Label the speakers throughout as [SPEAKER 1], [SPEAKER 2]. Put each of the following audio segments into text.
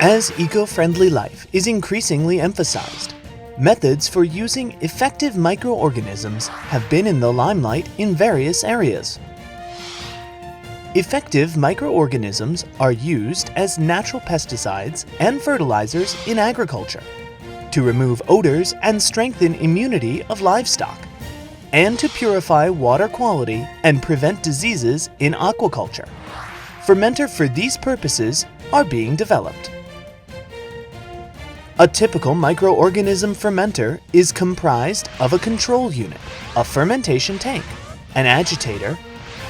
[SPEAKER 1] As eco-friendly life is increasingly emphasized, methods for using effective microorganisms have been in the limelight in various areas. Effective microorganisms are used as natural pesticides and fertilizers in agriculture, to remove odors and strengthen immunity of livestock, and to purify water quality and prevent diseases in aquaculture. Fermenter for these purposes are being developed. A typical microorganism fermenter is comprised of a control unit, a fermentation tank, an agitator,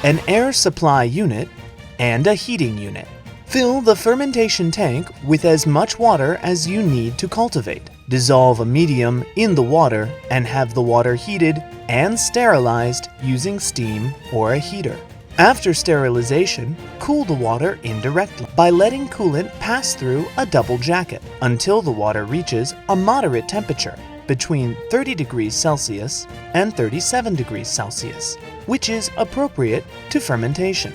[SPEAKER 1] an air supply unit, and a heating unit. Fill the fermentation tank with as much water as you need to cultivate. Dissolve a medium in the water and have the water heated and sterilized using steam or a heater. After sterilization, cool the water indirectly by letting coolant pass through a double jacket until the water reaches a moderate temperature between 30 degrees Celsius and 37 degrees Celsius, which is appropriate to fermentation.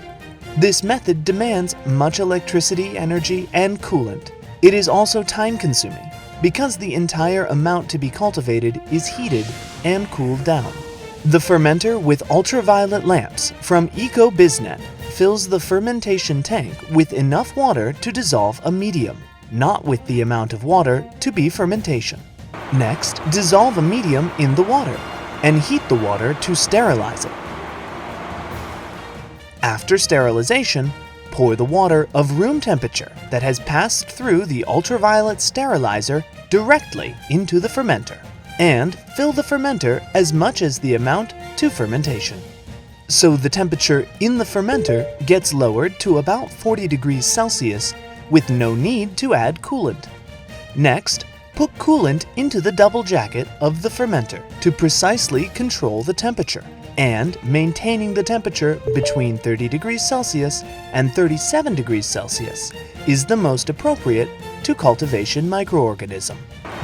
[SPEAKER 1] This method demands much electricity, energy, and coolant. It is also time-consuming because the entire amount to be cultivated is heated and cooled down. The fermenter with ultraviolet lamps from EcoBiznet fills the fermentation tank with enough water to dissolve a medium, not with the amount of water to be fermentation. Next, dissolve a medium in the water and heat the water to sterilize it. After sterilization, pour the water of room temperature that has passed through the ultraviolet sterilizer directly into the fermenter, and fill the fermenter as much as the amount to fermentation. So the temperature in the fermenter gets lowered to about 40 degrees Celsius with no need to add coolant. Next, put coolant into the double jacket of the fermenter to precisely control the temperature, and maintaining the temperature between 30 degrees Celsius and 37 degrees Celsius is the most appropriate to cultivation microorganism.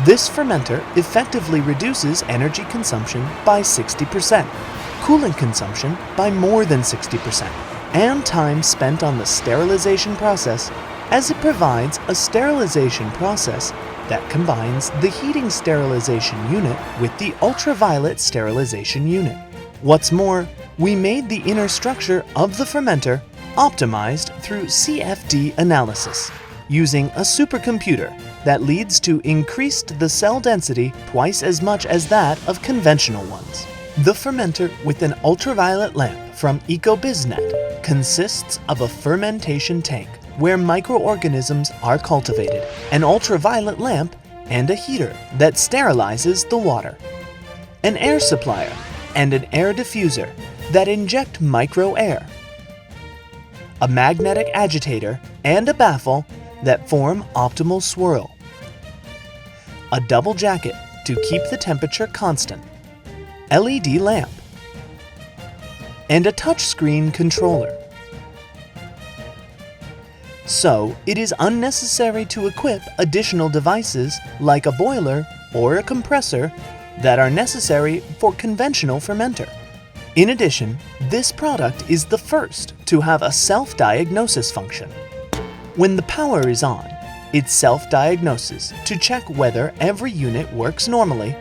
[SPEAKER 1] This fermenter effectively reduces energy consumption by 60%, coolant consumption by more than 60%, and time spent on the sterilization process, as it provides a sterilization process that combines the heating sterilization unit with the ultraviolet sterilization unit. What's more, we made the inner structure of the fermenter optimized through CFD analysis, using a supercomputer that leads to increased the cell density twice as much as that of conventional ones. The fermenter with an ultraviolet lamp from EcoBiznet consists of a fermentation tank where microorganisms are cultivated, an ultraviolet lamp, and a heater that sterilizes the water, an air supplier, and an air diffuser that inject micro-air, a magnetic agitator, and a baffle that form optimal swirl, a double jacket to keep the temperature constant, LED lamp, and a touchscreen controller. So, it is unnecessary to equip additional devices like a boiler or a compressor that are necessary for conventional fermenter. In addition, this product is the first to have a self-diagnosis function. When the power is on, it self-diagnoses to check whether every unit works normally,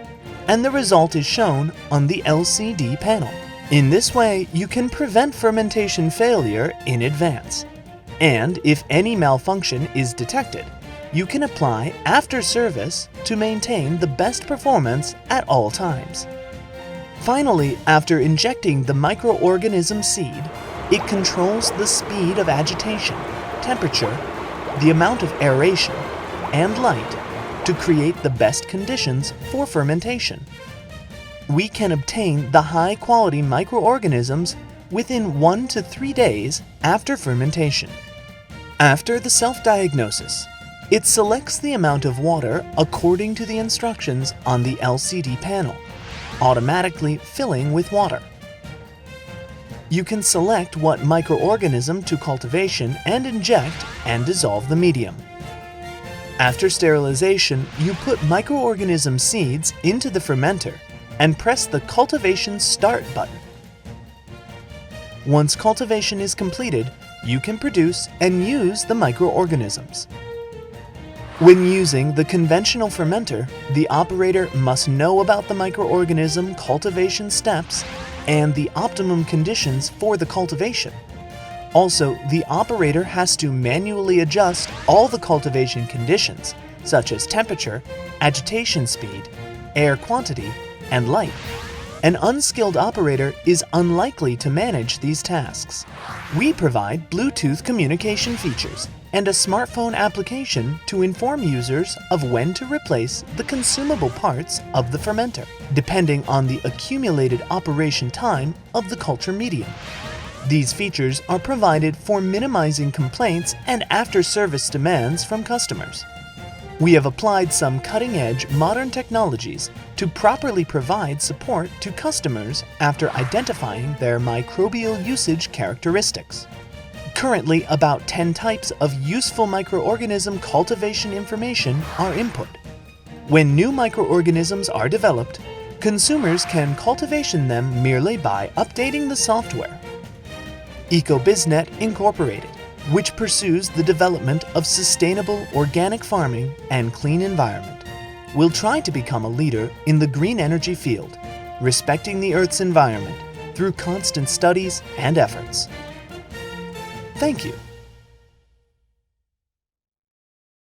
[SPEAKER 1] and the result is shown on the LCD panel. In this way, you can prevent fermentation failure in advance. And if any malfunction is detected, you can apply after service to maintain the best performance at all times. Finally, after injecting the microorganism seed, it controls the speed of agitation, temperature, the amount of aeration, and light to create the best conditions for fermentation. We can obtain the high-quality microorganisms within 1 to 3 days after fermentation. After the self-diagnosis, it selects the amount of water according to the instructions on the LCD panel, automatically filling with water. You can select what microorganism to cultivation and inject and dissolve the medium. After sterilization, you put microorganism seeds into the fermenter and press the Cultivation Start button. Once cultivation is completed, you can produce and use the microorganisms. When using the conventional fermenter, the operator must know about the microorganism cultivation steps and the optimum conditions for the cultivation. Also, the operator has to manually adjust all the cultivation conditions, such as temperature, agitation speed, air quantity, and light. An unskilled operator is unlikely to manage these tasks. We provide Bluetooth communication features and a smartphone application to inform users of when to replace the consumable parts of the fermenter, depending on the accumulated operation time of the culture medium. These features are provided for minimizing complaints and after-service demands from customers. We have applied some cutting-edge modern technologies to properly provide support to customers after identifying their microbial usage characteristics. Currently, about 10 types of useful microorganism cultivation information are input. When new microorganisms are developed, consumers can cultivation them merely by updating the software. EcoBiznet Inc., which pursues the development of sustainable organic farming and clean environment, will try to become a leader in the green energy field, respecting the Earth's environment through constant studies and efforts. Thank you.